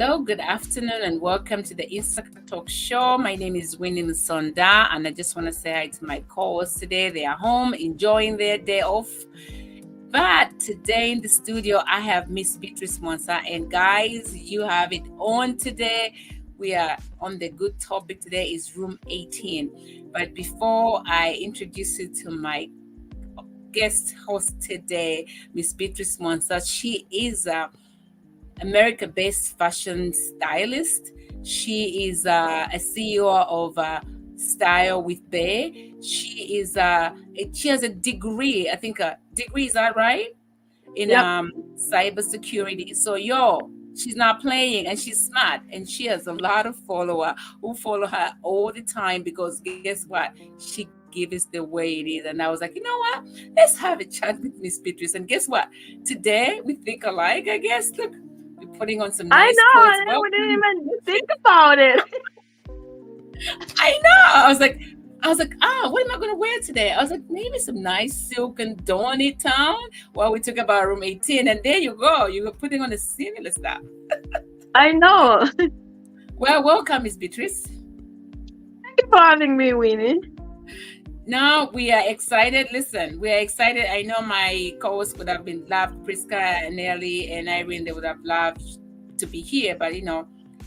Hello, good afternoon, and welcome to the Insaka Talk Show. My name is Winnie Sonda, and I just want to say hi to my co-hosts today. They are home enjoying their day off. But today in the studio, I have Miss Beatrice Mwansa. And guys, you have it on today. We are on the good topic today is room 18. But before I introduce you to my guest host today, Miss Beatrice Mwansa, she is a America-based fashion stylist. She is a CEO of Style with Bay. She has a degree. I think a degree, is that right? In cybersecurity. So she's not playing, and she's smart, and she has a lot of followers who follow her all the time because guess what? She gives the way it is. And I was like, you know what? Let's have a chat with Miss Beatrice. And guess what? Today we think alike, I guess. Look, we're putting on some nice clothes. I didn't even think about it. I know. I was like, what am I going to wear today? I was like, maybe some nice silk and Donny Town while we talk about room 18. And there you go. You were putting on a similar stuff. I know. Well, welcome, Miss Beatrice. Thank you for having me, Winnie. Now we are excited. Listen, we are excited. I know my co-hosts would have been loved, Priska and Nelly and Irene, they would have loved to be here, but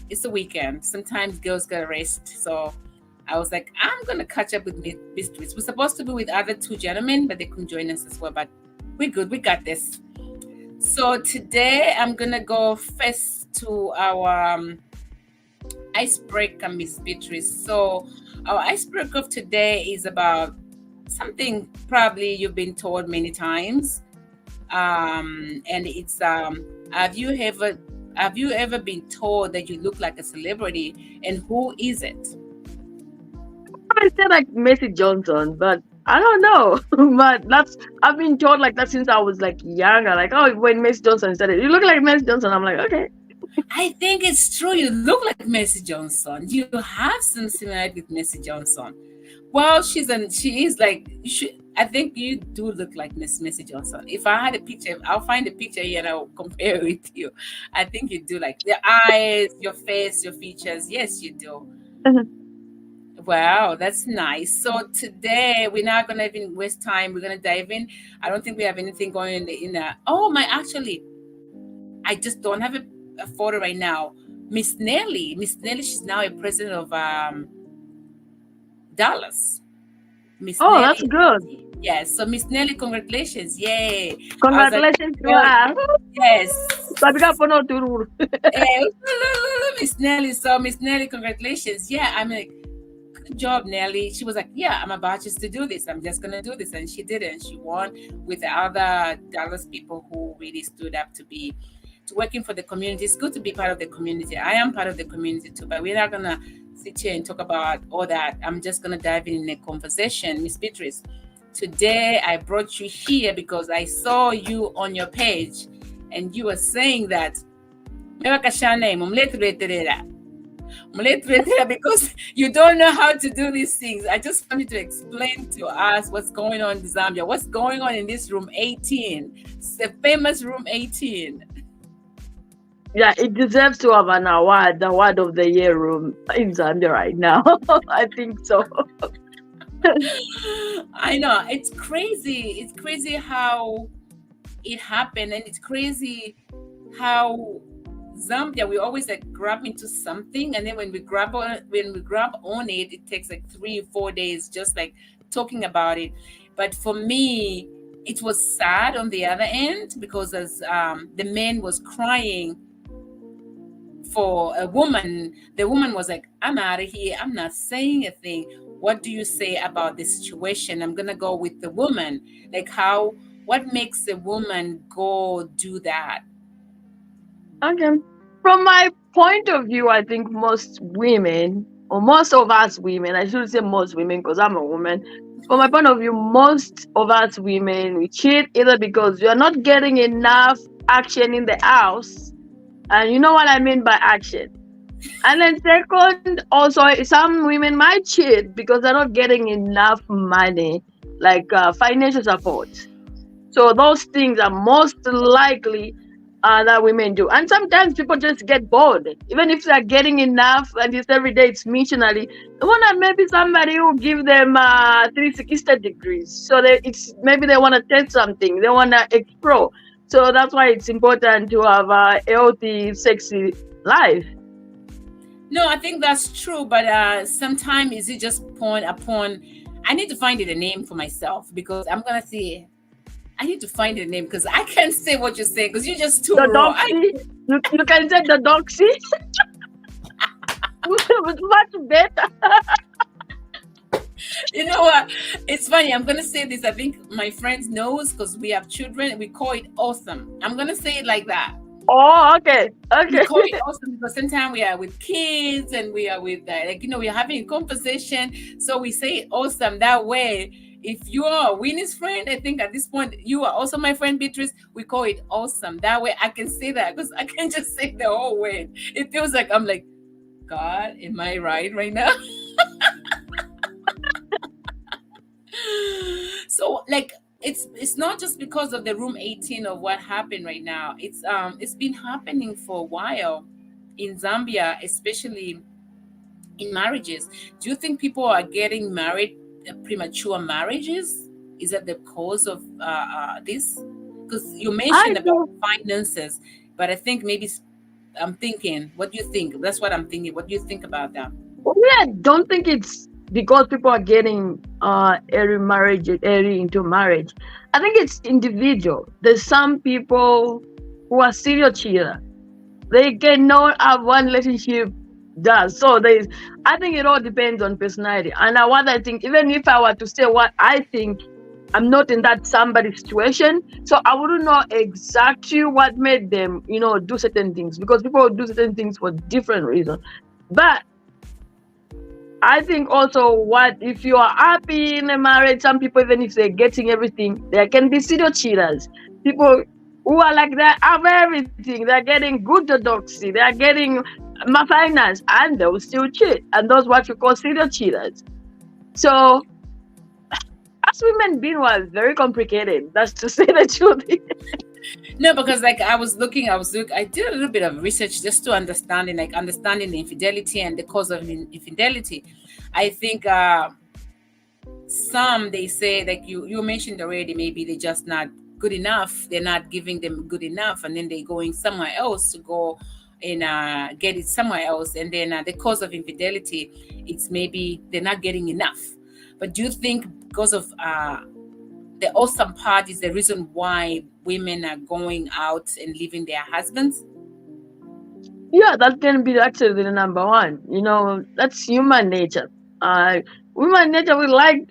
it's a weekend. Sometimes girls gotta rest. So I was like, I'm gonna catch up with Miss Beatrice. We're supposed to be with other two gentlemen, but they couldn't join us as well. But we're good, we got this. So today I'm gonna go first to our icebreaker, Miss Beatrice. So our icebreaker of today is about something probably you've been told many times, and it's have you ever been told that you look like a celebrity, and who is it? I said like Messi Johnson, but I don't know. But I've been told like that since I was like younger. Like, oh, when Messi Johnson said it, you look like Messi Johnson. I'm like, okay. I think it's true. You look like Messi Johnson. You have some similarity with Messi Johnson. Well, she is like, I think you do look like Miss Messi Johnson. If I had a picture, I'll find a picture here and I'll compare it with you. I think you do, like the eyes, your face, your features. Yes, you do. Wow, that's nice. So today we're not gonna even waste time. We're gonna dive in. I don't think we have anything going actually, I just don't have a photo right now. Miss Nelly, she's now a president of Dallas. Miss Nelly. That's good. Yes, so Miss Nelly, congratulations. Yay. Congratulations to her. Yes. Miss Nelly. So Miss Nelly, congratulations. Yeah, I'm like, good job, Nelly. She was like, yeah, I'm about just to do this. I'm just going to do this. And she did it. And she won with the other Dallas people who really stood up to working for the community. It's good to be part of the community. I am part of the community too, but we're not going to sit here and talk about all that. I'm just going to dive in a conversation. Miss Beatrice, today I brought you here because I saw you on your page and you were saying that because you don't know how to do these things. I just want you to explain to us what's going on in Zambia. What's going on in this room 18? It's the famous room 18. Yeah, it deserves to have an award, the award of the year room in Zambia right now. I think so. I know. It's crazy. It's crazy how it happened. And it's crazy how Zambia, we always like grab into something. And then when we grab on it, it takes like 3 or 4 days just like talking about it. But for me, it was sad on the other end because as the man was crying for a woman, the woman was like, I'm out of here. I'm not saying a thing. What do you say about this situation? I'm going to go with the woman. Like what makes a woman go do that? Okay. From my point of view, I think most women, or most of us women, I should say most women because I'm a woman. From my point of view, most of us women, we cheat either because we are not getting enough action in the house. And you know what I mean by action. And then second, also, some women might cheat because they're not getting enough money, like financial support. So those things are most likely that women do. And sometimes people just get bored, even if they're getting enough and it's every day it's missionary. They want to maybe somebody who give them 360 degrees. So it's maybe they want to test something, they want to explore. So that's why it's important to have a healthy, sexy life. No, I think that's true, but sometimes is it just upon. I need to find it a name for myself, because I'm gonna say I need to find a name, because I can't say what you're saying because you're just too raw. You can say the doxy. It's much better. You know what? It's funny. I'm gonna say this. I think my friends knows, because we have children. We call it awesome. I'm gonna say it like that. Oh, okay. We call it awesome because sometimes we are with kids and we are with we're having a conversation. So we say it awesome that way. If you are Winnie's friend, I think at this point you are also my friend Beatrice. We call it awesome. That way I can say that, because I can just say the whole word. It feels like I'm like, God, am I right now? So like it's not just because of the room 18 of what happened right now. It's been happening for a while in Zambia, especially in marriages. Do you think people are getting married, premature marriages? Is that the cause of this? Because you mentioned about finances, but I think maybe I'm thinking, what do you think? That's what I'm thinking. What do you think about that? Well, I don't think it's because people are getting early into marriage. I think it's individual. There's some people who are serial cheater. They cannot have one relationship does. So I think it all depends on personality. And what I think, even if I were to say what I think, I'm not in that somebody situation. So I wouldn't know exactly what made them, do certain things, because people do certain things for different reasons. But I think also, what if you are happy in a marriage, some people, even if they're getting everything, there can be serial cheaters. People who are like that have everything. They're getting good orthodoxy. They're getting finance, and they'll still cheat. And those what you call serial cheaters. So as women being was very complicated. That's to say the truth. No, because I did a little bit of research just to understanding the infidelity and the cause of infidelity. I think some, they say, like you mentioned already, maybe they're just not good enough. They're not giving them good enough, and then they're going somewhere else to go and get it somewhere else. And then the cause of infidelity, it's maybe they're not getting enough. But do you think because of the awesome part is the reason why women are going out and leaving their husbands? Yeah, that can be actually the number one. That's human nature. Human nature, we like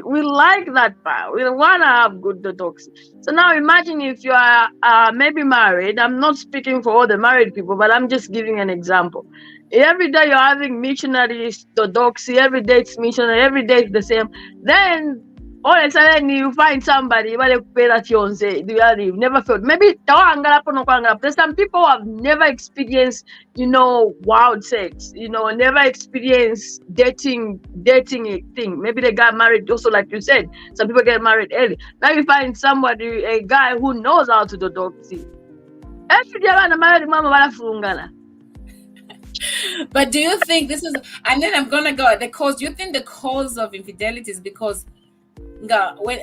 we like that part. We want to have good detox. So now imagine if you are maybe married. I'm not speaking for all the married people, but I'm just giving an example. Every day you're having missionary orthodoxy. Every day it's missionary. Every day it's the same. Then all of a sudden you find somebody, but you've never felt. Maybe there's some people who have never experienced, wild sex, never experienced dating a thing. Maybe they got married also, like you said. Some people get married early. Now you find somebody, a guy who knows how to do doxy. Every day I'm married, mama. But do you think this is, and then I'm gonna go the cause? Do you think the cause of infidelity is because right?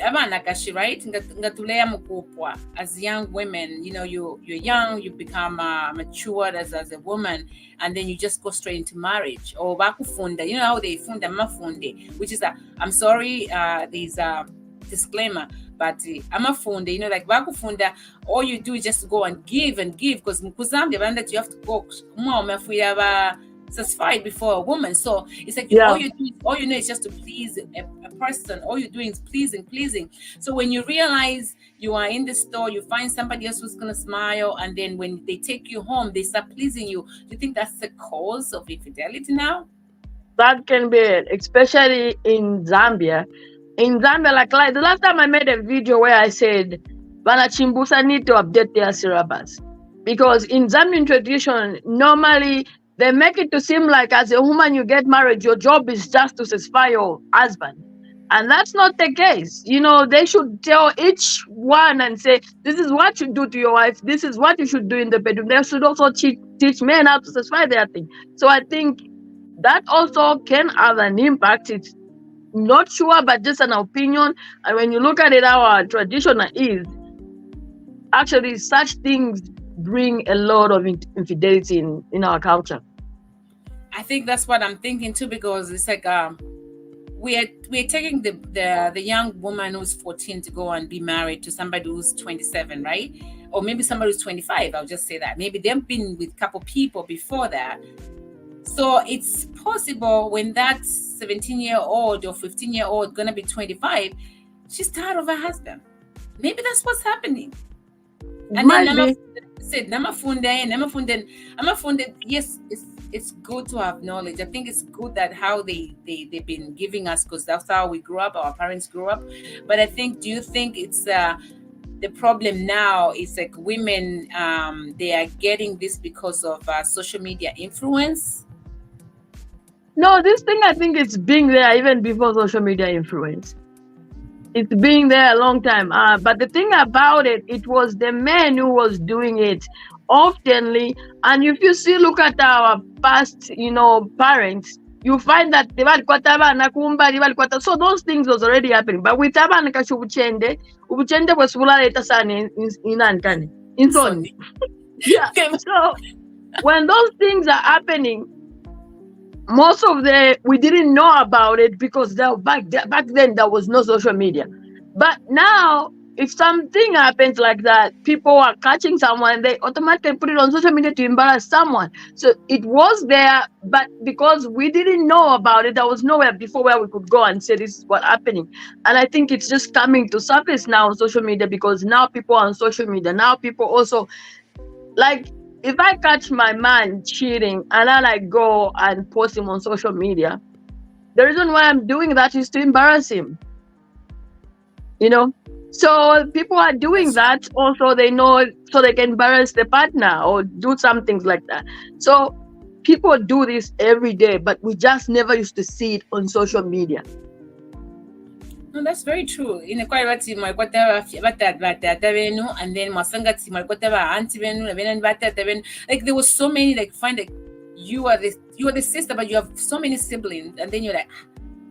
As young women, you're young, you become matured as a woman, and then you just go straight into marriage. Or bakufunda, how they funda mafunde, which is I'm sorry, there's a disclaimer, but I'm a funde, like bakufunda, all you do is just go and give, because mukuzambia that you have to go satisfied before a woman. So it's like all you know is just to please a person. All you're doing is pleasing. So when you realize you are in the store, you find somebody else who's gonna smile, and then when they take you home, they start pleasing you. Do you think that's the cause of infidelity now? That can be it, especially in Zambia. In Zambia, like the last time I made a video where I said Banachimbusa need to update their syllabus, because in Zambian tradition, normally they make it to seem like as a woman you get married, your job is just to satisfy your husband. And that's not the case. They should tell each one and say, this is what you do to your wife. This is what you should do in the bedroom. They should also teach men how to satisfy their thing. So I think that also can have an impact. It's not sure, but just an opinion. And when you look at it, our tradition is actually such things bring a lot of infidelity in our culture. I think that's what I'm thinking too, because it's like we're taking the young woman who's 14 to go and be married to somebody who's 27, right? Or maybe somebody who's 25. I'll just say that. Maybe they've been with a couple people before that. So it's possible when that 17-year-old or 15-year-old gonna be 25, she's tired of her husband. Maybe that's what's happening. And then yes, it's good to have knowledge. I think it's good that how they've been giving us, because that's how we grew up, our parents grew up. But I think, do you think it's the problem now is like women, they are getting this because of social media influence? No, this thing, I think it's being there even before social media influence. It's being there a long time. But the thing about it was the man who was doing it oftenly. And if you look at our past, parents, you find that so those things was already happening. But with ubuchende was in Sony. Yeah. So when those things are happening, most of we didn't know about it because back then there was no social media. But now, if something happens like that, people are catching someone, they automatically put it on social media to embarrass someone. So it was there, but because we didn't know about it, there was nowhere before where we could go and say this is what's happening. And I think it's just coming to surface now on social media, because now people are on social media. Now people also, like, if I catch my man cheating and I go and post him on social media, the reason why I'm doing that is to embarrass him. So people are doing that also, they know, so they can embarrass the partner or do some things like that. So people do this every day, but we just never used to see it on social media. No, that's very true. In a quite and then like there was so many, like, find like you are the sister, but you have so many siblings, and then you're like,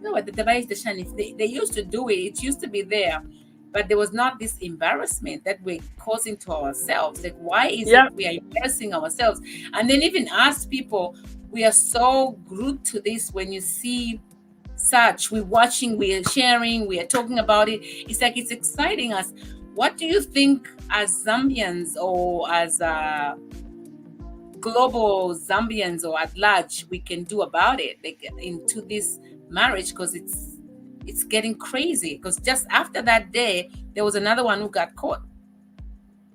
no, what the device the shan, if they used to do it used to be there, but there was not this embarrassment that we're causing to ourselves. Like, why is it we are embarrassing ourselves? And then even ask people, we are so glued to this. When you see such, we're watching, we are sharing, we are talking about it. It's like it's exciting us. What do you think as Zambians or as global Zambians or at large we can do about it, like into this marriage? Because it's getting crazy. Because just after that day, there was another one who got caught.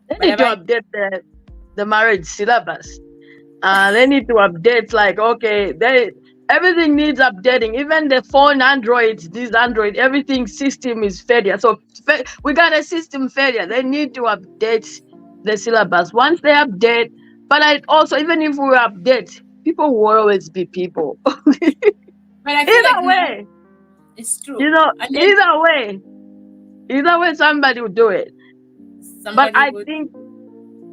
They need to update the marriage syllabus. They need to update, like, okay, everything needs updating. Even the phone Android, everything system is failure. So we got a system failure. They need to update the syllabus. Once they update, but also, even if we update, people will always be people. But I feel either way, it's true. Either way, somebody will do it. But I think,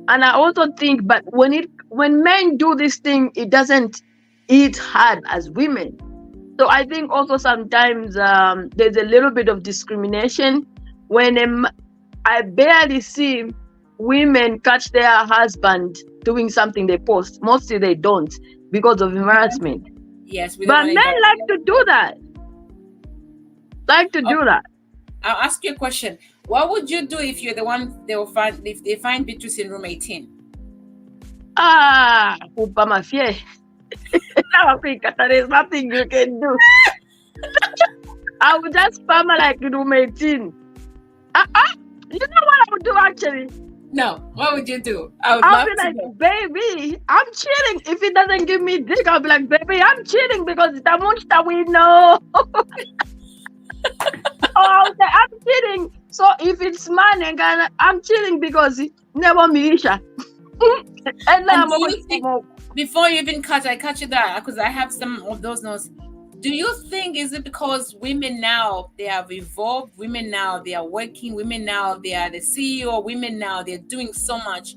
and I also think, but when men do this thing, it doesn't hit hard as women. So I think also sometimes there's a little bit of discrimination when I barely see women catch their husband doing something they post. Mostly they don't, because of embarrassment. Yes, but men like to do that. I'll ask you a question. What would you do if you're the one if they find Beatrice in room 18? Upama fie. There is nothing you can do. I would just spam her like room 18. You know what I would do actually? No, what would you do? I'll be like, baby, I'm cheating. If he doesn't give me dick, I'll be like, baby, I'm cheating because it's a monster we know. I'll say, I'm cheating. So if it's money, I'm cheating because never Mirisha. And before you even catch you there, because I have some of those notes. Do you think, is it because women now they have evolved, women now they are working, women now they are the CEO, women now they're doing so much,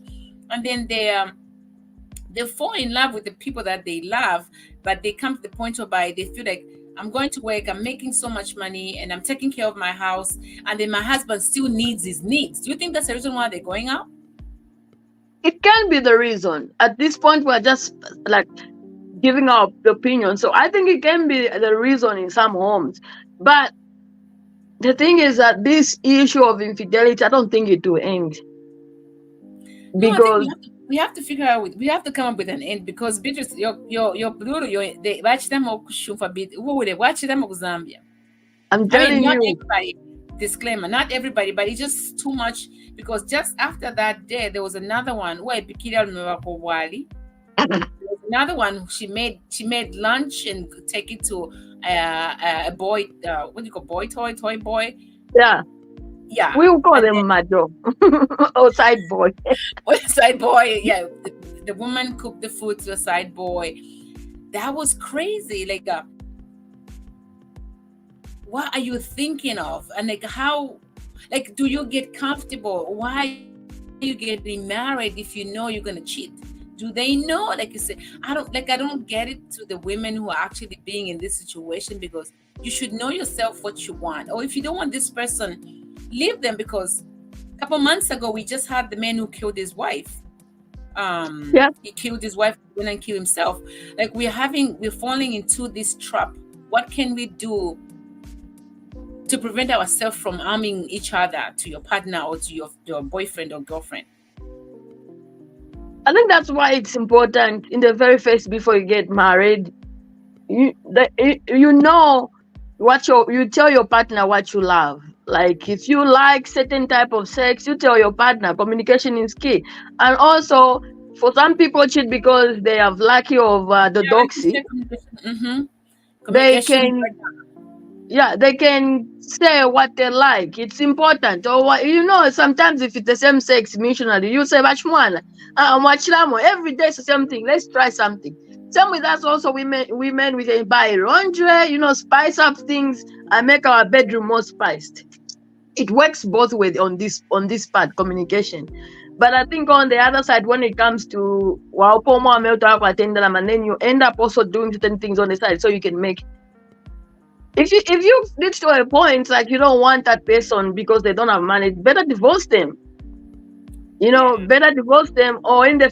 and then they fall in love with the people that they love, but they come to the point whereby they feel like, I'm going to work, I'm making so much money, and I'm taking care of my house, and then my husband still needs his needs. Do you think that's the reason why they're going out? It can be the reason. At this point, we're just like giving our opinion. So I think it can be the reason in some homes. But the thing is that this issue of infidelity, I don't think it will end. No, I think Because we have to figure out. We have to come up with an end, because Beatrice, your blue, they watch them for bit. Who would they watch them Zambia? I'm I mean, telling not you, everybody. Disclaimer, not everybody, but it's just too much. Because just after that day, there was another one where Bikira Wali. Another one, she made lunch and take it to a boy. What do you call toy boy? yeah, Yeah, we will call them Majo or side boy. side boy. Yeah, the woman cooked the food to a side boy. That was crazy. Like, what are you thinking of? And like, how? Like, do you get comfortable? Why are you getting married if you know you're gonna cheat? Do they know? Like you said, I don't get it to the women who are actually being in this situation, because you should know yourself what you want. Or if you don't want this person, leave them. Because a couple months ago, we just had the man who killed his wife. Yeah. He killed his wife and then killed himself. Like, we're falling into this trap. What can we do to prevent ourselves from harming each other, to your partner or to your boyfriend or girlfriend? I think that's why it's important in the very first, before you get married, you know what you tell your partner what you love. Like, if you like certain type of sex, you tell your partner. Communication is key. And also, for some people cheat because they have lack of the doxy. They can, they can say what they like. It's important. Or sometimes if it's the same sex missionary, you say "Bachmwana, every day it's the same thing. Let's try something." Same with us also, women we can buy lingerie, spice up things and make our bedroom more spiced. It works both ways on this part, communication. But I think on the other side, when it comes to and then you end up also doing certain things on the side so you can make. If you reach to a point like you don't want that person because they don't have money, better divorce them. Better divorce them, or in the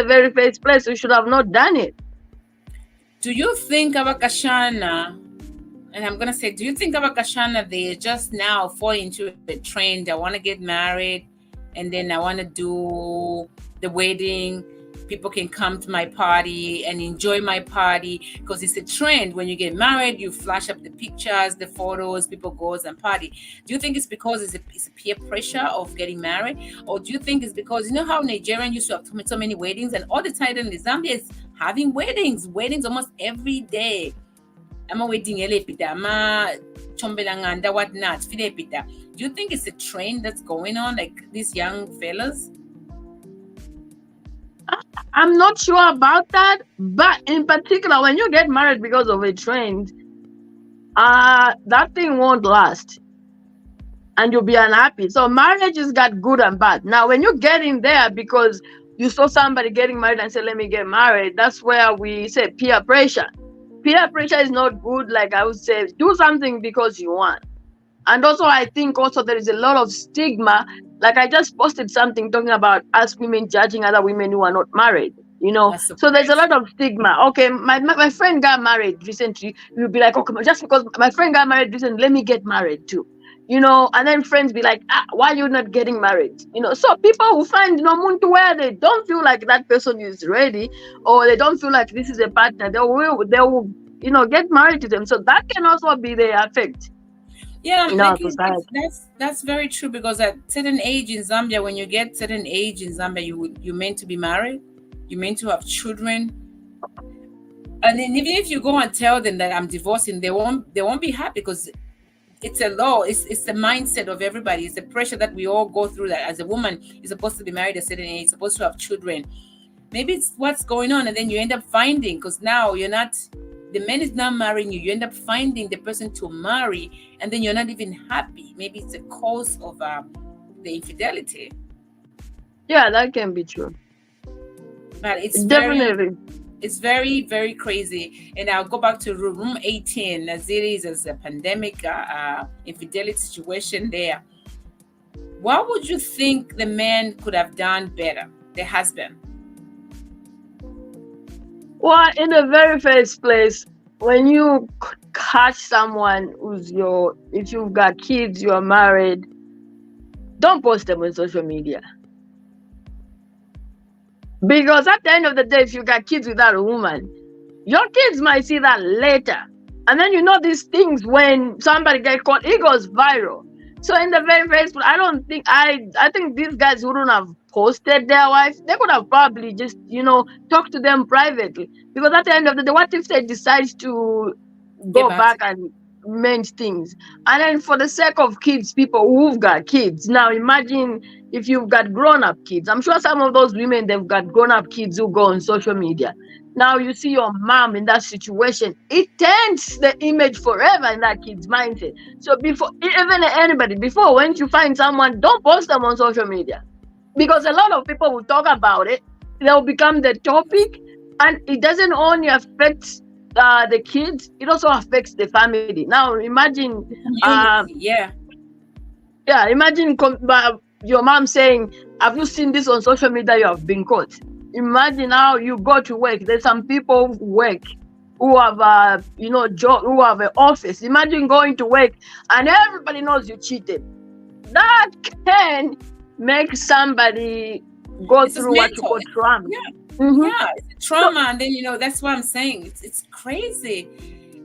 very first place, you should have not done it. Do you think Abakashana, and I'm gonna say, do you think Abakashana, they just now fall into the trend? I want to get married, and then I want to do the wedding. People can come to my party and enjoy my party, because it's a trend. When you get married, you flash up the pictures, the photos, people goes and party. Do you think it's because it's a peer pressure of getting married? Or do you think it's because, how Nigerian used to have so many weddings, and all the time in Zambia is having weddings almost every day? I'm a wedding, whatnot. Do you think it's a trend that's going on, like these young fellas? I'm not sure about that, but in particular, when you get married because of a trend, that thing won't last, and you'll be unhappy. So marriage has got good and bad. Now, when you get in there because you saw somebody getting married and say, "Let me get married," that's where we say peer pressure. Peer pressure is not good. Like I would say, do something because you want. And also, I think also there is a lot of stigma. Like I just posted something talking about us women judging other women who are not married. So there's a lot of stigma. Okay, my friend got married recently. You'll be like, okay, just because my friend got married recently, let me get married too. And then friends be like, why are you not getting married? So people who find muntu where they don't feel like that person is ready, or they don't feel like this is a partner, they will get married to them. So that can also be the effect. Yeah, that's very true, because at certain age in Zambia, when you get certain age in Zambia, you're meant to be married, you're meant to have children, and then even if you go and tell them that I'm divorcing, they won't be happy, because it's a law. It's the mindset of everybody. It's the pressure that we all go through, that as a woman, you're supposed to be married at a certain age, supposed to have children. Maybe it's what's going on, and then you end up finding, because now you're not the man is not marrying you. You end up finding the person to marry, and then you're not even happy. Maybe it's the cause of the infidelity. Yeah, that can be true. But it's Definitely. it's very, very crazy. And I'll go back to room 18, as it is as a pandemic infidelity situation there. What would you think the man could have done better, the husband? Well, in the very first place, when you catch someone if you've got kids, you're married, don't post them on social media. Because at the end of the day, if you got kids with that woman, your kids might see that later. And then these things, when somebody gets caught, it goes viral. So in the very first place, I think these guys wouldn't have posted their wives. They could have probably just, talked to them privately. Because at the end of the day, what if they decide to go back and mend things? And then for the sake of kids, people who've got kids, now imagine if you've got grown-up kids. I'm sure some of those women, they've got grown-up kids who go on social media. Now you see your mom in that situation, it taints the image forever in that kid's mindset. So before when you find someone, don't post them on social media. Because a lot of people will talk about it. They'll become the topic, and it doesn't only affect the kids, it also affects the family. Now imagine imagine your mom saying, have you seen this on social media? You have been caught. Imagine how you go to work. There's some people who work who have a job, who have an office. Imagine going to work and everybody knows you cheated. That can make somebody go through what you call trauma. Yeah, it's a trauma. And then that's what I'm saying. It's crazy.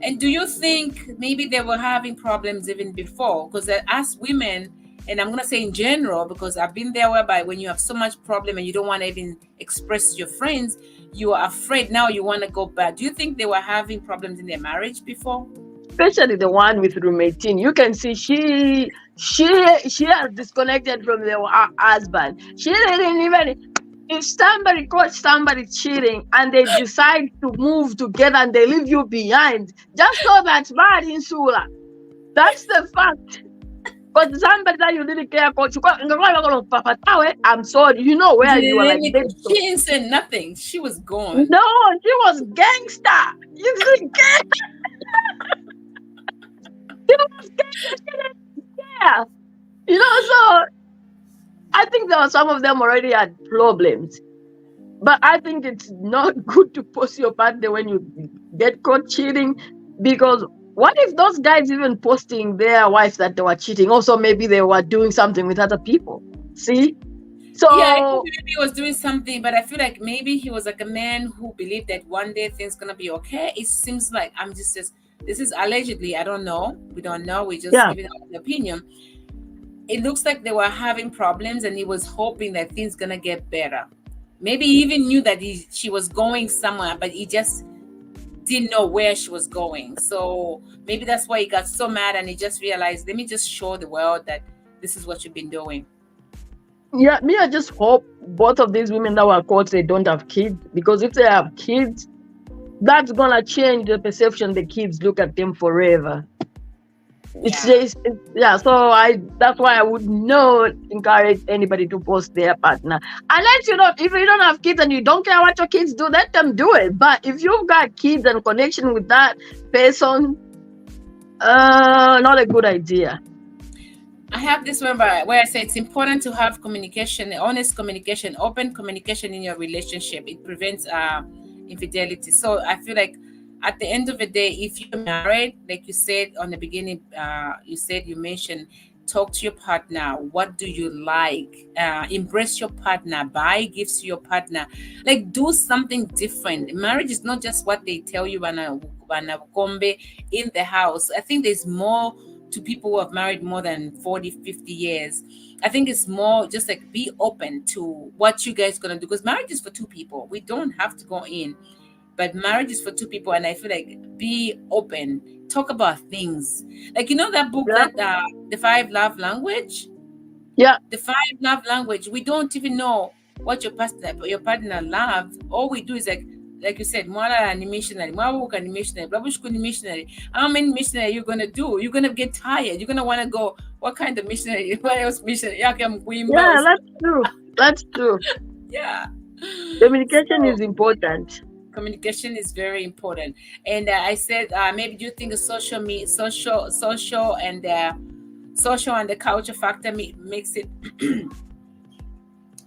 And do you think maybe they were having problems even before? Because as women, and I'm going to say in general, because I've been there, whereby when you have so much problem and you don't want to even express to your friends, you are afraid now you want to go back. Do you think they were having problems in their marriage before? Especially the one with room 18. You can see she has disconnected from her husband. She didn't even... If somebody caught somebody cheating and they decide to move together and they leave you behind, just so that's bad in Sula. That's the fact. But somebody that you didn't care about, I'm sorry, where you were like this. She didn't say nothing. She was gone. No, she was gangster. You see, she was gangster. Yeah. So I think there were some of them already had problems. But I think it's not good to post your partner when you get caught cheating, because what if those guys even posting their wife that they were cheating? Also, maybe they were doing something with other people. See? So yeah, I think maybe he was doing something, but I feel like maybe he was like a man who believed that one day things gonna be okay. It seems like this is allegedly. I don't know. We don't know. We just giving our opinion. It looks like they were having problems, and he was hoping that things gonna get better. Maybe he even knew that she was going somewhere, but he just didn't know where she was going. So maybe that's why he got so mad, and he just realized, let me just show the world that this is what you've been doing. Yeah, I just hope both of these women that were caught, they don't have kids, because if they have kids, that's gonna change the perception the kids look at them forever. It's just so that's why I would not encourage anybody to post their partner, unless if you don't have kids and you don't care what your kids do, let them do it. But if you've got kids and connection with that person, not a good idea. I have this one where I say it's important to have communication, honest communication, open communication in your relationship. It prevents infidelity. So I feel like at the end of the day, if you're married, like you said on the beginning, you mentioned, talk to your partner. What do you like? Embrace your partner. Buy gifts to your partner. Like, do something different. Marriage is not just what they tell you in the house. I think there's more to people who have married more than 40, 50 years. I think it's more just like, be open to what you guys going to do. Because marriage is for two people. We don't have to go in. But marriage is for two people, and I feel like, be open. Talk about things. Like, that book, that The 5 Love Language? Yeah. The 5 Love Language. We don't even know what your partner loves. All we do is like like you said, Mwana ni missionary, Mwabuka ni missionary, Babushku ni missionary. How many missionary you're gonna do? You're gonna get tired. You're gonna want to go. What kind of missionary? What else missionary? Yeah, that's true. That's true. Yeah. Communication So, is important. communication is very important. And I said, maybe do you think a social and the culture factor makes it?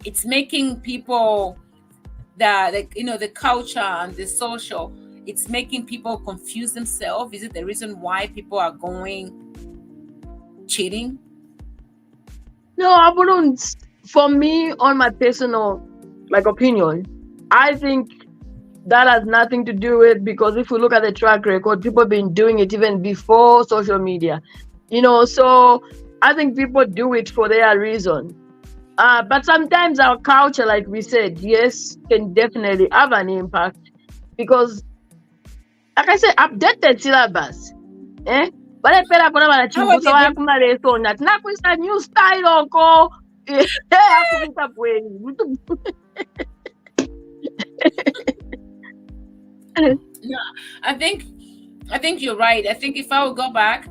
It's making people the culture and the social. It's making people confuse themselves. Is it the reason why people are going cheating? No, I wouldn't. For me, on my personal opinion, I think that has nothing to do with, because if we look at the track record, people have been doing it even before social media. So I think people do it for their reason. But sometimes our culture, like we said, yes, can definitely have an impact, because, like I said, updated syllabus. But pera kuna banachibusa wakuma leso nati nakwisa new style oko akuvita bweni. No, I think you're right. I think if I would go back,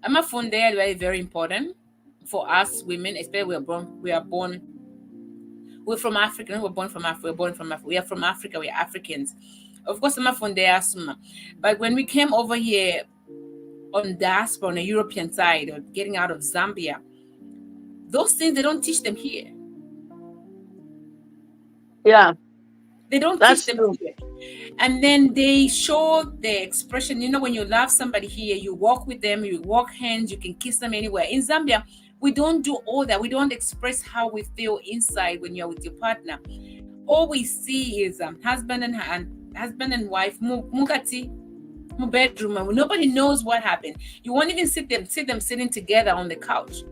I'm a phone there very, very important for us women, especially we're from Africa. We're born from Africa. We are from Africa. We're Africans. Of course, I'm a phone there, but when we came over here on diaspora on the European side, or getting out of Zambia, those things they don't teach them here. Yeah. They don't teach them here. And then they show the expression, when you love somebody here, you walk with them, you walk hands, you can kiss them anywhere. In Zambia, we don't do all that. We don't express how we feel inside when you're with your partner. All we see is husband and wife, mugati, bedroom. Nobody knows what happened. You won't even see them sitting together on the couch.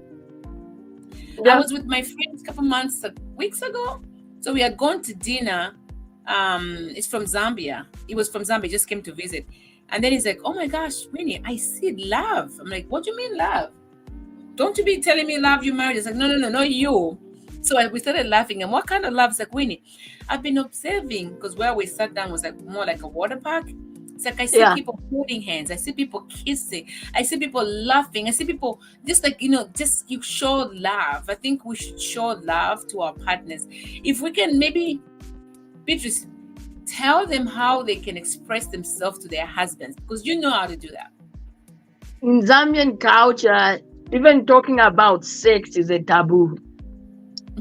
Yeah. I was with my friends a couple weeks ago. So we had gone to dinner. It's from Zambia. It was from Zambia. Just came to visit. And then he's like, oh my gosh, Winnie, I see love. I'm like, what do you mean love? Don't you be telling me love you married. It's like, no, not you. So we started laughing. And what kind of love? It's like, Winnie, I've been observing, because where we sat down was like more like a water park. It's like I see people holding hands. I see people kissing. I see people laughing. I see people just you show love. I think we should show love to our partners. If we can maybe, Beatrice, tell them how they can express themselves to their husbands, because you know how to do that. In Zambian culture, even talking about sex is a taboo.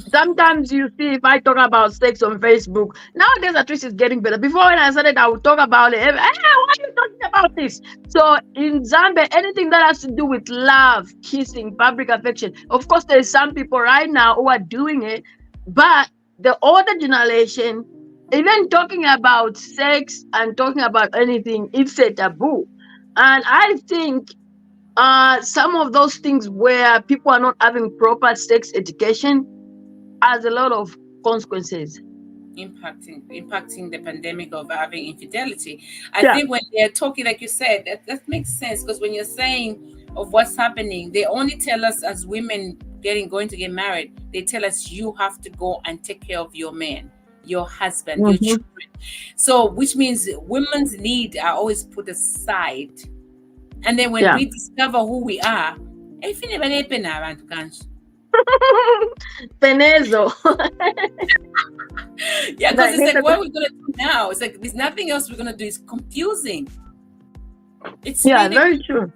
Sometimes you see, if I talk about sex on Facebook, nowadays at least it's getting better. Before, when I started, I would talk about it. Hey, why are you talking about this? So in Zambia, anything that has to do with love, kissing, public affection, of course, there's some people right now who are doing it, but the older generation, even talking about sex and talking about anything, it's a taboo. And I think some of those things where people are not having proper sex education has a lot of consequences. Impacting the pandemic of having infidelity. I think when they're talking, like you said, that makes sense, because when you're saying of what's happening, they only tell us as women going to get married, they tell us you have to go and take care of your man, your husband, your children. So which means women's needs are always put aside. And then when we discover who we are, Penezo. Yeah, because it's like, what are we gonna do now? It's like there's nothing else we're gonna do. It's confusing. It's really very true.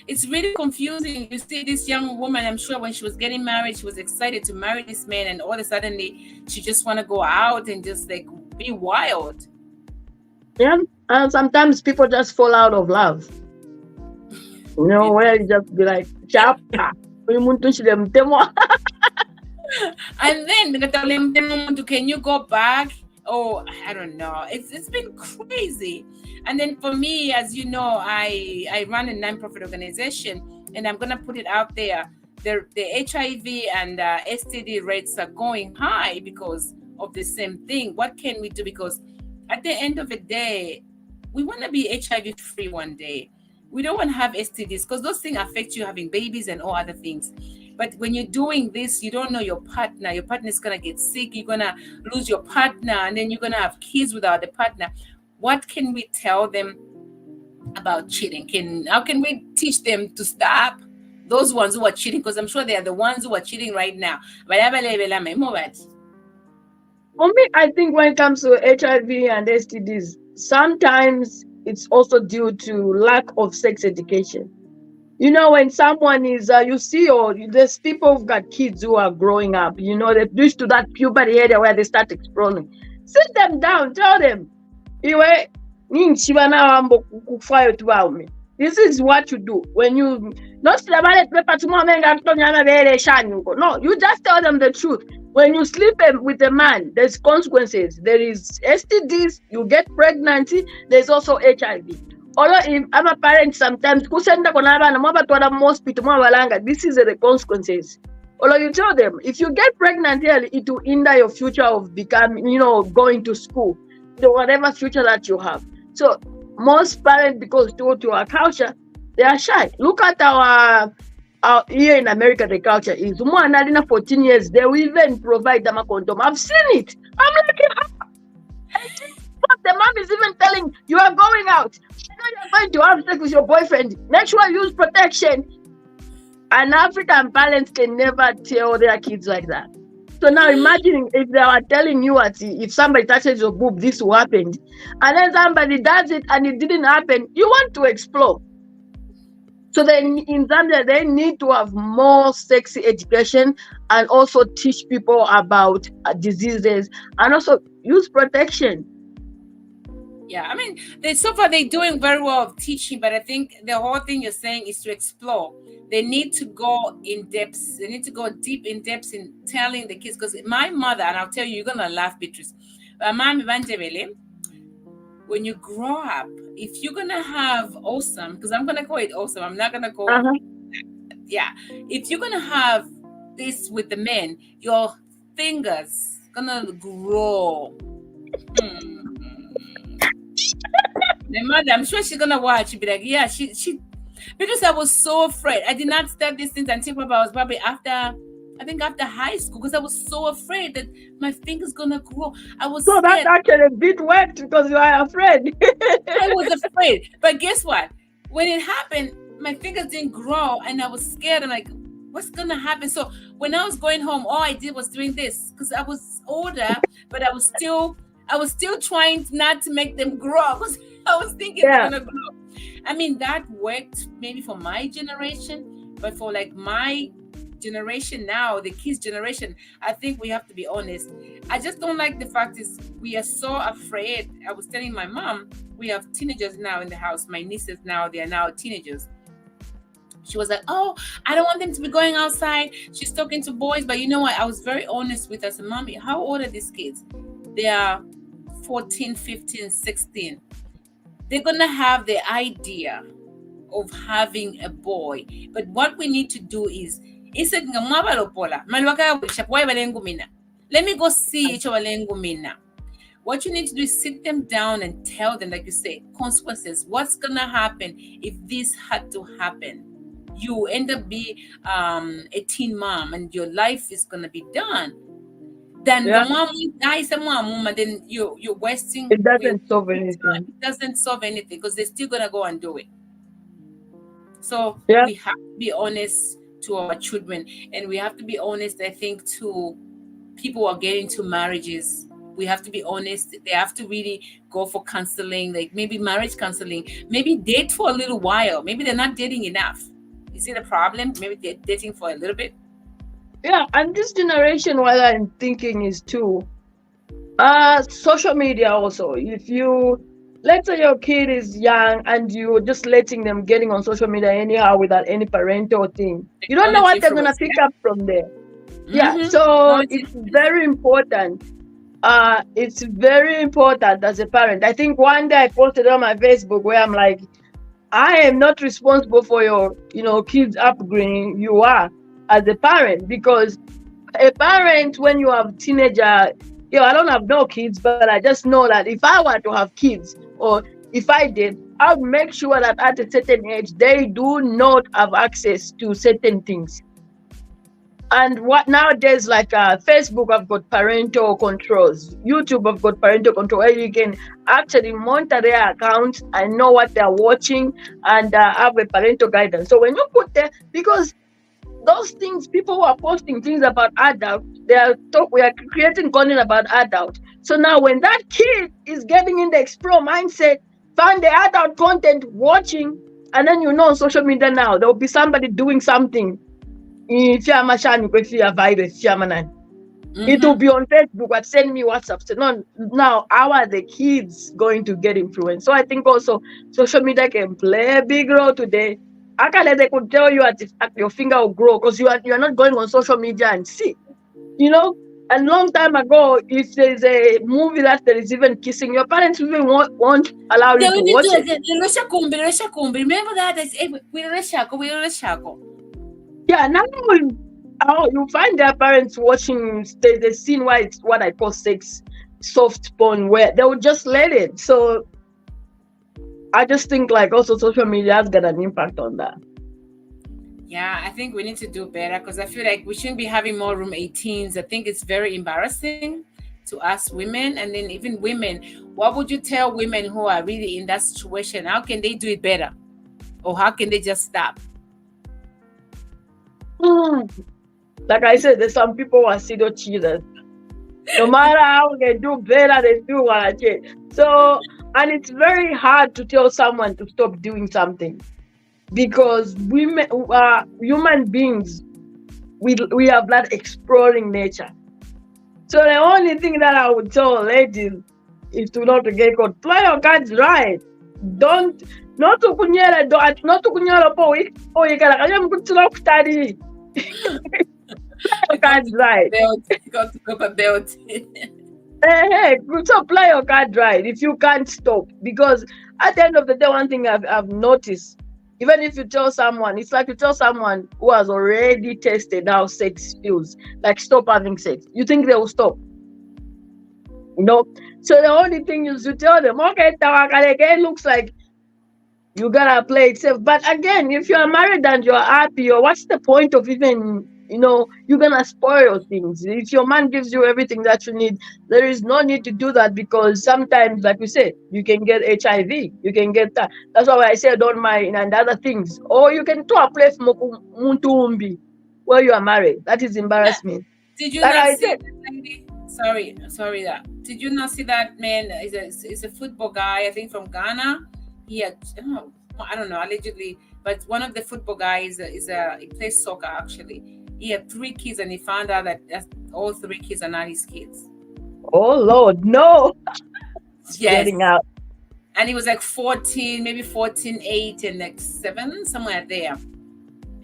It's really confusing. You see this young woman, I'm sure when she was getting married, she was excited to marry this man, and all of a sudden she just want to go out and just like be wild. Yeah, and sometimes people just fall out of love. Where you just be like, chapter. And then can you go back? Oh, I don't know. It's been crazy. And then for me, as you know, I run a non-profit organization, and I'm gonna put it out there. The HIV and STD rates are going high because of the same thing. What can we do? Because at the end of the day, we want to be HIV free one day. We don't want to have STDs, because those things affect you having babies and all other things. But when you're doing this, you don't know your partner. Your partner is gonna get sick. You're gonna lose your partner, and then you're gonna have kids without the partner. What can we tell them about cheating? How can we teach them to stop those ones who are cheating? Because I'm sure they are the ones who are cheating right now. For me, I think when it comes to HIV and STDs, sometimes it's also due to lack of sex education. You know, when someone is, you see, or there's people who've got kids who are growing up, you know, they've reached to that puberty area where they start exploring. Sit them down, tell them, "Iwe, this is what you do when you no, you just tell them the truth. When you sleep with a man, there's consequences. There is STDs, you get pregnancy, there's also HIV. Although if I'm a parent, sometimes this is the consequences. Although you tell them, if you get pregnant early, it will hinder your future of becoming, you know, going to school, whatever future that you have. So most parents, because due to our culture, they are shy. Look at our here in America, the culture is 14 years, they will even provide them a condom. I've seen it. I'm like, the mom is even telling you are going out. You're going to have sex with your boyfriend. Make sure you use protection. And African parents can never tell their kids like that. So now imagine if they are telling you if somebody touches your boob, this will happen. And then somebody does it and it didn't happen. You want to explore. So then in Zambia, they need to have more sexy education and also teach people about diseases and also use protection. Yeah, I mean, so far they're doing very well of teaching, but I think the whole thing you're saying is to explore. They need to go in depth. They need to go deep in depth in telling the kids. Because my mother, and I'll tell you, you're gonna laugh, Beatrice. When you grow up, if you're gonna have awesome, because I'm gonna call it awesome, I'm not gonna call yeah. If you're gonna have this with the men, your fingers gonna grow. My mother, I'm sure she's gonna watch. She'll be like, yeah, she because I was so afraid. I did not start these things until I was probably after high school, because I was so afraid that my finger's gonna grow. I was so scared. That's actually a bit wet because you are afraid. I was afraid. But guess what? When it happened, my fingers didn't grow and I was scared. I'm like, what's gonna happen? So when I was going home, all I did was doing this because I was older, but I was still trying not to make them grow because I was thinking they're gonna grow. I mean, that worked maybe for my generation, but for like my generation now, the kids' generation, I think we have to be honest. I just don't like the fact is we are so afraid. I was telling my mom, we have teenagers now in the house. My nieces now, they are now teenagers. She was like, oh, I don't want them to be going outside. She's talking to boys. But you know what? I was very honest with her. I said, Mommy, how old are these kids? They are 14, 15, 16. They're going to have the idea of having a boy. But what we need to do is, let me go see each other. What you need to do is sit them down and tell them, like you say, consequences. What's going to happen if this had to happen? You end up being a teen mom and your life is going to be done. Then the mom dies, then you're wasting. It doesn't solve anything. It doesn't solve anything because they're still going to go and do it. So we have to be honest to our children, and we have to be honest, I think, to people who are getting to marriages. We have to be honest. They have to really go for counseling, like maybe marriage counseling, maybe date for a little while. Maybe they're not dating enough. Is it a problem? Maybe they're dating for a little bit. Yeah, and this generation, what I'm thinking is too, social media also. If you, let's say your kid is young and you're just letting them getting on social media anyhow without any parental thing, you don't know what they're going to pick up from there. Yeah, so it's very important. It's very important as a parent. I think one day I posted on my Facebook where I'm like, I am not responsible for your, kids' upbringing. You are as a parent, because a parent, when you have teenager, I don't have no kids, but I just know that if I were to have kids, or if I did, I would make sure that at a certain age, they do not have access to certain things. And what nowadays, like Facebook, I've got parental controls. YouTube, I've got parental control where you can actually monitor their accounts and know what they're watching and have a parental guidance. So when you put there, because those things, people who are posting things about adults, we are creating content about adults. So now when that kid is getting in the explore mindset, find the adult content watching, and then on social media now, there will be somebody doing something. It will be on Facebook, but send me WhatsApp. So now how are the kids going to get influenced? So I think also social media can play a big role today. Actually, they could tell you at your finger will grow because you are not going on social media and see. A long time ago, if there's a movie that there is even kissing, your parents even won't allow you to watch it. Remember that? Yeah, now you find their parents watching the scene where it's what I call sex soft porn, where they would just let it. So I just think like also social media has got an impact on that. Yeah, I think we need to do better because I feel like we shouldn't be having more room 18s. I think it's very embarrassing to us women, and then even women. What would you tell women who are really in that situation? How can they do it better? Or how can they just stop? Like I said, there's some people who are pseudo cheaters. No matter how they do better, they still want to cheat. So, and it's very hard to tell someone to stop doing something because women are human beings. We have that exploring nature. So the only thing that I would tell ladies is to not get caught. Play your cards right. Not to kunyela po you can study. Cards right. Got to go for belt. Hey, so play your card right if you can't stop. Because at the end of the day, one thing I've noticed, even if you tell someone, it's like you tell someone who has already tested how sex feels, like stop having sex. You think they will stop? No. So the only thing is you tell them, okay, it looks like you gotta play it safe. But again, if you are married and you're happy, or what's the point of even, you're gonna spoil things. If your man gives you everything that you need, there is no need to do that because sometimes, like we said, you can get HIV, you can get that. That's why I say don't mind and other things. Or you can do a place where you are married. That is embarrassment. Did you not see that lady? Sorry that. Did you not see that man? Is a football guy, I think from Ghana. He had, I don't know, allegedly, but one of the football guys he plays soccer actually. He had 3 kids and he found out that all 3 kids are not his kids. Oh Lord, no. Yes. Getting out. And he was like 14, maybe 14, 8, and like 7, somewhere there.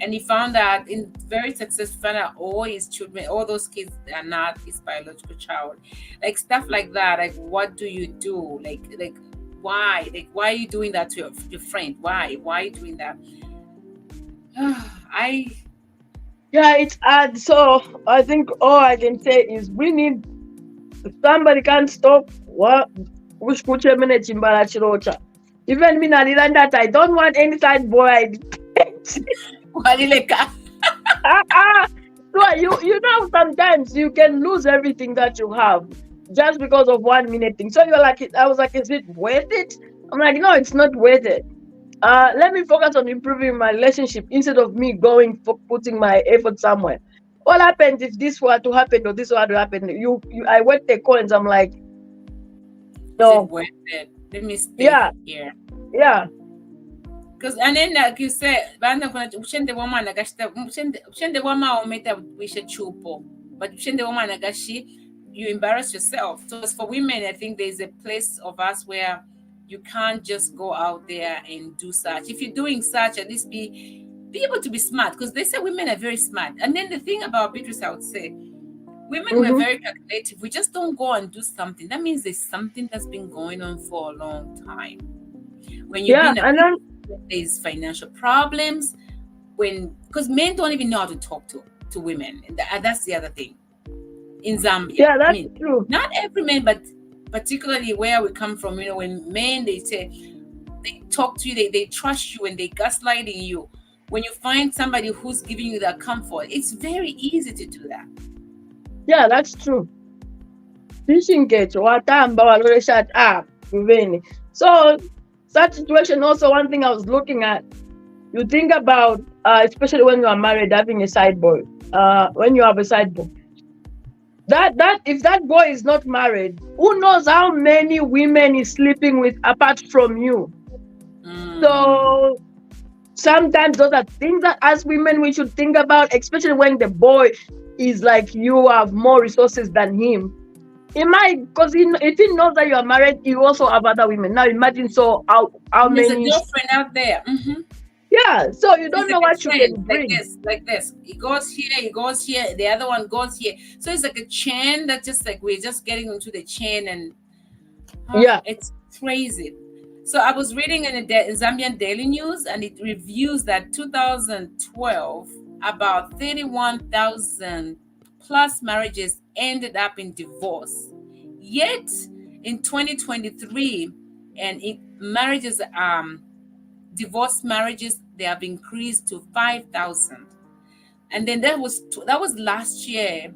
And he found out very successful, found out all his children, all those kids are not his biological child. Like stuff like that. Like, what do you do? Like why? Like, why are you doing that to your friend? Why? Why are you doing that? Yeah, it's hard. So I think all I can say is we need, if somebody can't stop, what? Even me that I don't want any side boy. So sometimes you can lose everything that you have just because of 1 minute thing. So I was like, is it worth it? I'm like, no, it's not worth it. Let me focus on improving my relationship instead of me going for putting my effort somewhere. What happens if this were to happen or this were to happen? I wait the coins. I'm like, no. Is it worth it? Let me stay here. Yeah. Because and then like you said, but you embarrass yourself. So as for women, I think there's a place of us where you can't just go out there and do such. If you're doing such, at least be able to be smart, because they say women are very smart. And then the thing about Beatrice, I would say, women were very calculative. We just don't go and do something. That means there's something that's been going on for a long time. When you've been there's financial problems, because men don't even know how to talk to women. And that's the other thing. In Zambia. Yeah, that's true. Not every man, but particularly where we come from, when men, they say, they talk to you, they trust you and they gaslighting you. when you find somebody who's giving you that comfort, it's very easy to do that. Yeah, that's true. Watamba walole shut up. So such situation also one thing I was looking at. You think about especially when you are married, having a side boy. When you have a side boy. That if that boy is not married, who knows how many women he's sleeping with apart from you. So sometimes those are things that as women we should think about, especially when the boy is like you have more resources than him. He might, because if he knows that you are married, he also have other women. Now imagine how There's many a girlfriend out there. Yeah, so you don't know what you can bring. Like this. It goes here, the other one goes here. So it's like a chain that just like we're just getting into the chain, and it's crazy. So I was reading in the Zambian Daily News, and it reviews that 2012, about 31,000 plus marriages ended up in divorce. Yet in 2023, and marriages divorced marriages, they have increased to 5,000. And then that was last year.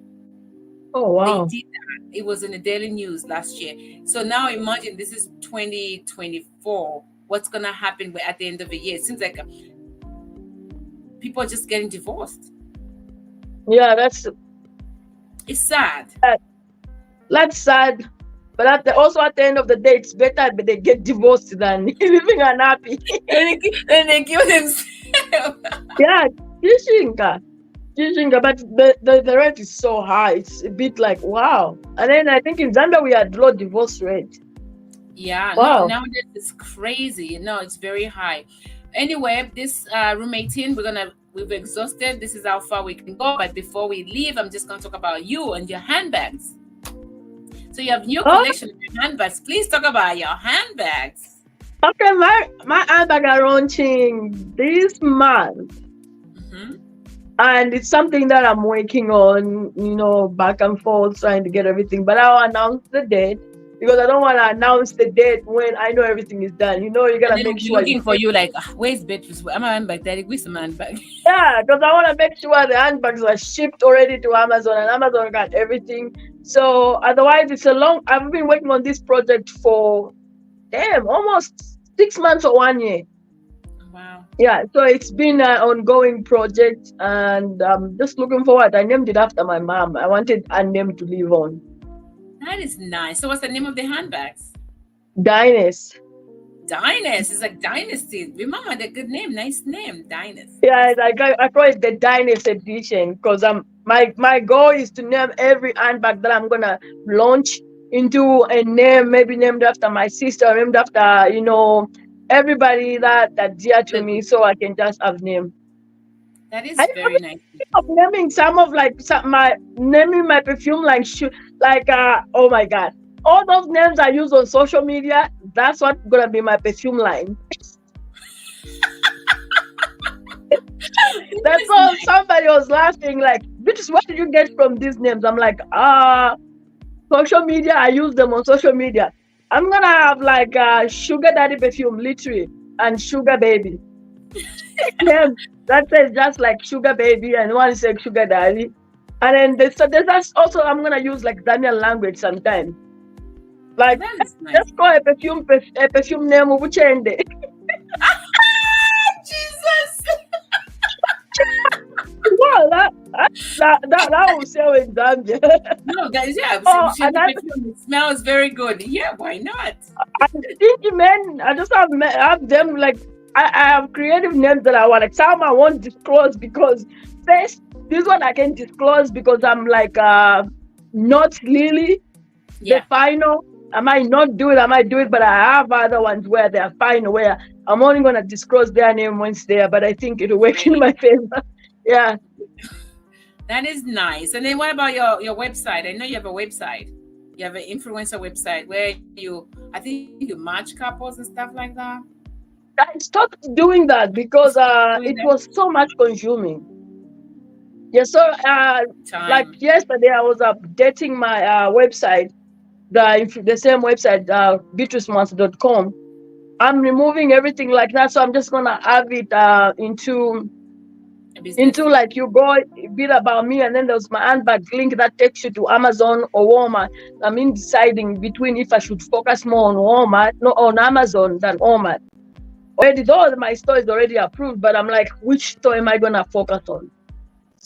Oh wow. They did that. It was in the Daily News last year. So now imagine this is 2024. What's gonna happen at the end of the year? It seems like people are just getting divorced. Yeah, it's sad. That's sad. But also at the end of the day, it's better but they get divorced than living unhappy. and they kill themselves. Yeah, but the rate is so high. It's a bit like wow. And then I think in Zambia we had low divorce rate. Yeah, wow. No, nowadays it's crazy. No, it's very high. Anyway, this room 18, we've exhausted. This is how far we can go. But before we leave, I'm just gonna talk about you and your handbags. So you have new collection of your handbags. Please talk about your handbags. Okay, my handbag are launching this month. And it's something that I'm working on, back and forth, trying to get everything. But I'll announce the date because I don't want to announce the date when I know everything is done. You gotta make sure. Looking for you, like, where's Beatrice? I'm a handbag, Daddy. Where's my handbag? Yeah, because I want to make sure the handbags are shipped already to Amazon, and Amazon got everything. So otherwise, I've been working on this project for almost 6 months or 1 year. Wow. Yeah, so it's been an ongoing project, and I'm just looking forward. I named it after my mom. I wanted a name to live on. That is nice. So what's the name of the handbags? Dynasty. It's like Dynasty. Remember the good name, nice name, Dynasty. Yeah, I call it the Dynasty edition because my goal is to name every handbag that I'm gonna launch into a name, maybe named after my sister, named after everybody that dear to me, so I can just have name. That is very nice. Of naming naming my perfume oh my god, all those names I use on social media. That's what's gonna be my perfume line. That's why somebody was laughing like, "Bitch, what did you get from these names?" I'm like, social media. I use them on social media. I'm gonna have like sugar daddy perfume, literally, and sugar baby. That says just like sugar baby, and one says sugar daddy. And then there's also I'm gonna use like Zambian language sometimes. Like nice. Just call a perfume name Ubuchende. Jesus. Wow, that will sell in Zambia. No, guys, yeah. It smells very good. Yeah, why not? I think, man, I just have them like I have creative names that I want. Like some I won't disclose because first this one I can disclose because I'm like not really the final. I might not do it, I might do it, but I have other ones where they are final, where I'm only gonna disclose their name once there, but I think it'll work in my favor. Yeah. That is nice. And then what about your website? I know you have a website. You have an influencer website where I think you match couples and stuff like that. I stopped doing that because it was so much consuming. Yeah, so like yesterday I was updating my website, the same website, beatricemwansa.com. I'm removing everything like that, so I'm just gonna have it into A business. into like you go bit about me, and then there's my handbag link that takes you to Amazon or Walmart. I'm in deciding between if I should focus more on Walmart, no, on Amazon than Walmart. Already, though my store is already approved, but I'm like, which store am I gonna focus on?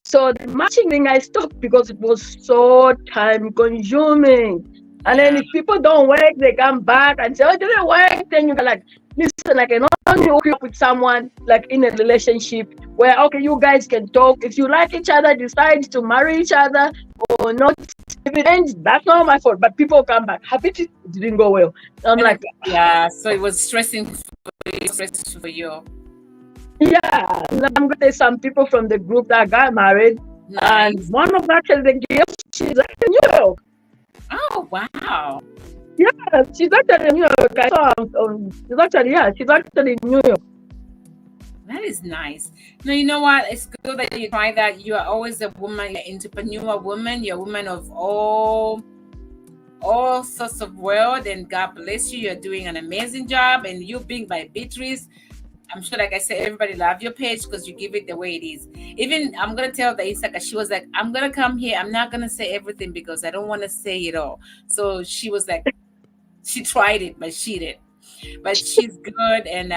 So the matching thing I stopped because it was so time consuming. And then Yeah. if people don't work, they come back and say, "Oh, it didn't work." Then you're like, listen, I can only hook you up with someone like in a relationship where okay, you guys can talk. If you like each other, decide to marry each other or not. If it ends, that's not my fault. But people come back. Happy it didn't go well. I'm like, Yeah, so it was stressful for you. yeah. I'm gonna say some people from the group that got married, Nice. and one of actually the girls, she's like in New York. Oh, wow. Yeah, she's actually in New York. I saw she's actually in New York. That is nice. No, you know what? It's good that you try that. You are always a woman, you're entrepreneur woman. You're a woman of all sorts of world, and God bless you. You're doing an amazing job, and you being by Beatrice. I'm sure, like I said, everybody love your page because you give it the way it is. Even I'm gonna tell the Insaka, she was like, I'm gonna come here. I'm not gonna say everything because I don't want to say it all. So she was like, she tried it, but she did. But she's good, and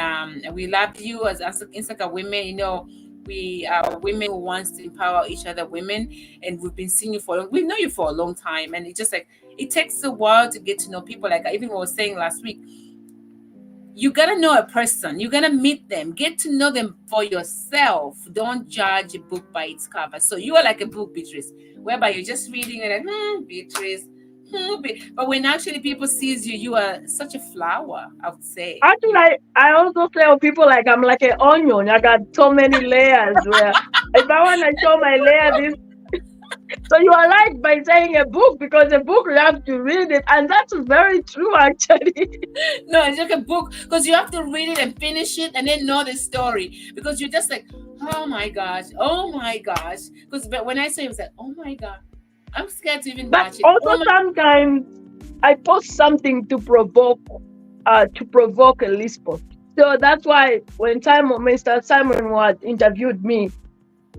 we love you as Insaka women. You know, we are women who wants to empower each other women, and we've been seeing you we know you for a long time, and it's just like it takes a while to get to know people. Like even what I was saying last week, you gotta know a person, you gotta meet them, get to know them for yourself. Don't judge a book by its cover. So you are like a book, Beatrice, whereby you're just reading it like Beatrice. But when actually people sees you, you are such a flower, I would say. Actually, I also tell people like I'm like an onion. I got so many layers where if I want to show my layer, so you are right by saying a book, because a book you have to read it, and that's very true actually. No, it's like a book because you have to read it and finish it and then know the story, because you're just like, oh my gosh. Because when I say it, was like, oh my god, I'm scared to even But watch it. also sometimes I post something to provoke a response. So that's why when Mr. Simon was interviewed me,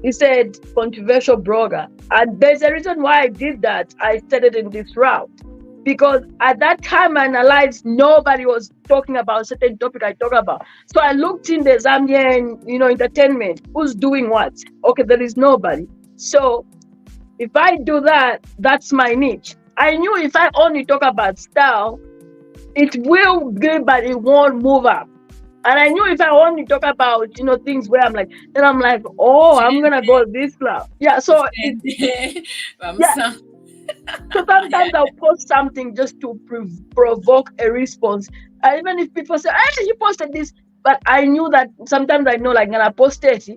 he said controversial blogger. And there's a reason why I did that. I started in this route. Because at that time I analyzed nobody was talking about a certain topic I talk about. So I looked in the Zambian, entertainment. Who's doing what? Okay, there is nobody. So if I do that, that's my niche. I knew if I only talk about style, it will good, but it won't move up. And I knew if I only talk about, things where I'm like, then I'm like, oh, I'm going to go this club. Yeah. So, yeah. So sometimes I'll post something just to provoke a response. Even if people say, hey, you posted this. But I knew that sometimes I know, like, when I post it,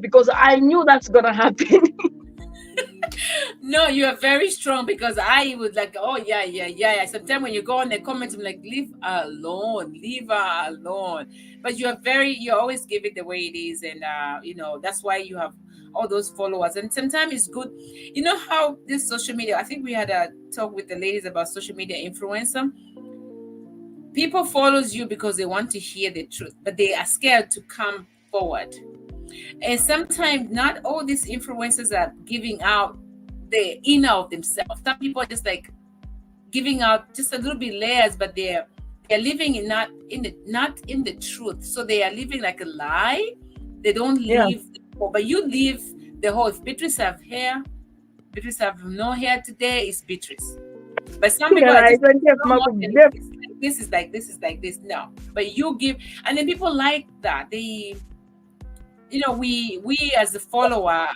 because I knew that's going to happen. No, you are very strong, because I would like, oh yeah. Sometimes when you go on the comments, I'm like, leave her alone. But you always give it the way it is, and that's why you have all those followers. And sometimes it's good, you know how this social media. I think we had a talk with the ladies about social media influencer. People follows you because they want to hear the truth, but they are scared to come forward. And sometimes not all these influencers are giving out the inner of themselves. Some people are just like giving out just a little bit layers, but they're living not in the truth. So they are living like a lie. They don't leave, but you leave the whole. If Beatrice have hair, Beatrice have no hair today, it's Beatrice. But some people are just this is like this. No, but you give, and then people like that. They, we as a follower,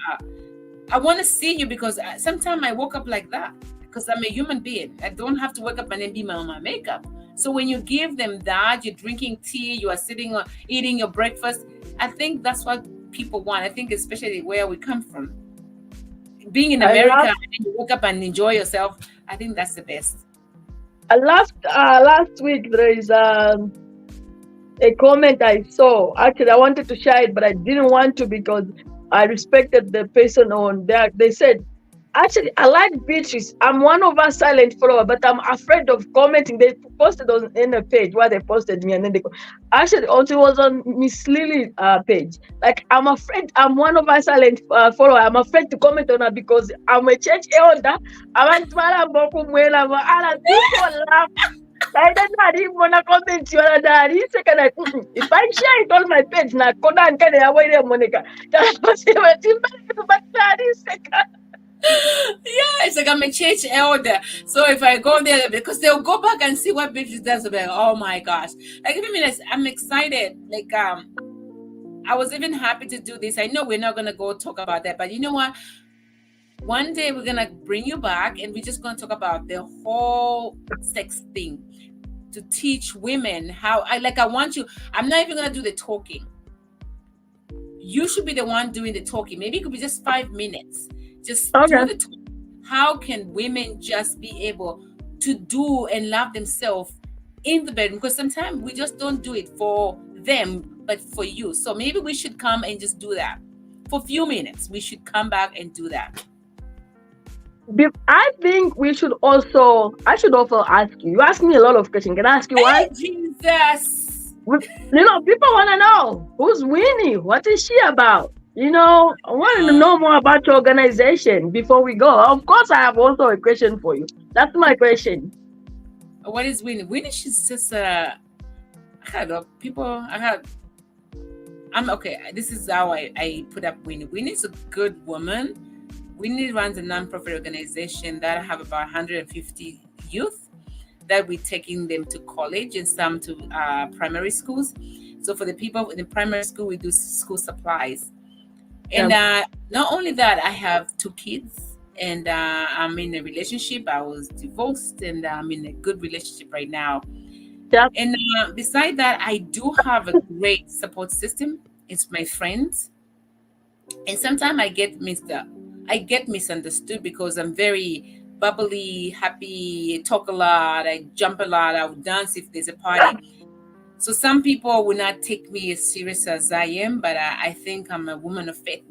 I want to see you, because sometimes I woke up like that because I'm a human being. I don't have to wake up and then be my makeup. So when you give them that, you're drinking tea, you are sitting or eating your breakfast, I think that's what people want. I think especially where we come from, being in America, and you wake up and enjoy yourself. I think that's the best. Last week there is a comment I saw. Actually, I wanted to share it, but I didn't want to because I respected the person on there. They said, Actually, I like Beatrice. I'm one of our silent follower, but I'm afraid of commenting. They posted on in a page where they posted me, and then actually also was on Miss Lily page. Like I'm afraid. I'm one of our silent follower. I'm afraid to comment on her because I'm a church elder. I'm people laugh. I don't know. I didn't want to comment you on that. He said, like, if I share it on my page, now go down and away there, Monica. Yeah, it's like I'm a church elder. So if I go there, because they'll go back and see what Beatrice does, they'll be like, oh my gosh. Like, even me, I'm excited. Like, I was even happy to do this. I know we're not going to go talk about that, but you know what? One day we're going to bring you back and we're just going to talk about the whole sex thing to teach women how I want you. I'm not even going to do the talking. You should be the one doing the talking. Maybe it could be just 5 minutes. Just do the talking. How can women just be able to do and love themselves in the bedroom? Because sometimes we just don't do it for them, but for you. So maybe we should come and just do that for a few minutes. We should come back and do that. I think we should also. I should also ask you. You asked me a lot of questions. Can I ask you why? Jesus. People want to know who's Winnie. What is she about? I want to know more about your organization before we go. Of course, I have also a question for you. That's my question. What is Winnie? Winnie, she's just I'm okay. This is how I put up Winnie. Winnie's a good woman. Winnie runs a non-profit organization that have about 150 youth that we're taking them to college and some to primary schools. So for the people in the primary school, we do school supplies. And not only that, I have 2 kids and I'm in a relationship. I was divorced and I'm in a good relationship right now. Yep. And beside that, I do have a great support system. It's my friends. And sometimes I get misunderstood because I'm very bubbly, happy, talk a lot, I jump a lot, I would dance if there's a party. So some people will not take me as serious as I am, but I think I'm a woman of faith.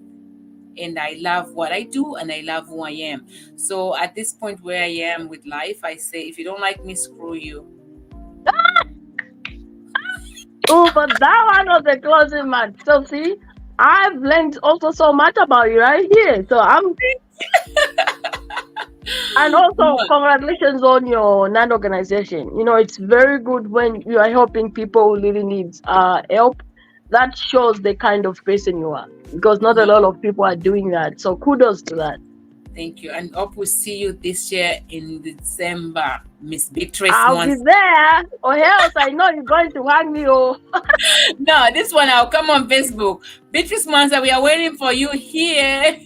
And I love what I do and I love who I am. So at this point where I am with life, I say, if you don't like me, screw you. Oh, but that one was a closing match. So see, I've learned also so much about you right here. So I'm and also congratulations on your non-organization. It's very good when you are helping people who really needs help. That shows the kind of person you are, because not a lot of people are doing that. So kudos to that. Thank you. And hope we see you this year in December, Miss Beatrice. I'll be there. Or else I know you're going to hang me. Oh. No, this one I'll come on Facebook. Beatrice Mwansa, we are waiting for you here.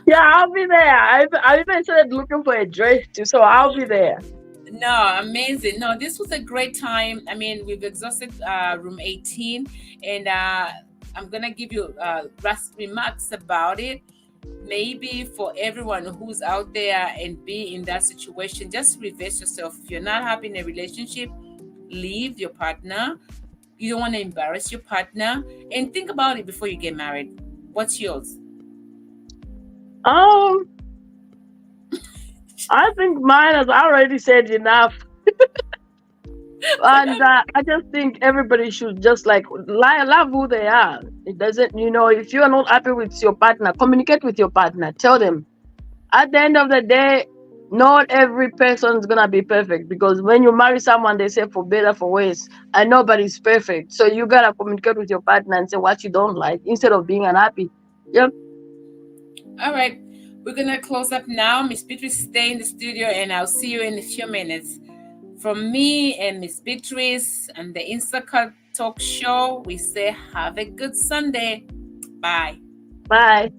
Yeah, I'll be there. I even started looking for a dress too, so I'll be there. No, amazing. No, this was a great time. I mean, we've exhausted room 18, and I'm gonna give you last remarks about it. Maybe for everyone who's out there and be in that situation, just reverse yourself. If you're not happy in a relationship, leave your partner. You don't want to embarrass your partner, and think about it before you get married. What's yours? I think mine has already said enough. And I just think everybody should just love who they are. It doesn't, if you are not happy with your partner, communicate with your partner. Tell them. At the end of the day, not every person is gonna be perfect, because when you marry someone, they say for better, for worse, and nobody's perfect. So you gotta communicate with your partner and say what you don't like instead of being unhappy. Yep. All right. We're going to close up now. Miss Beatrice, stay in the studio and I'll see you in a few minutes. From me and Miss Beatrice and the Insaka Talk Show, we say have a good Sunday. Bye. Bye.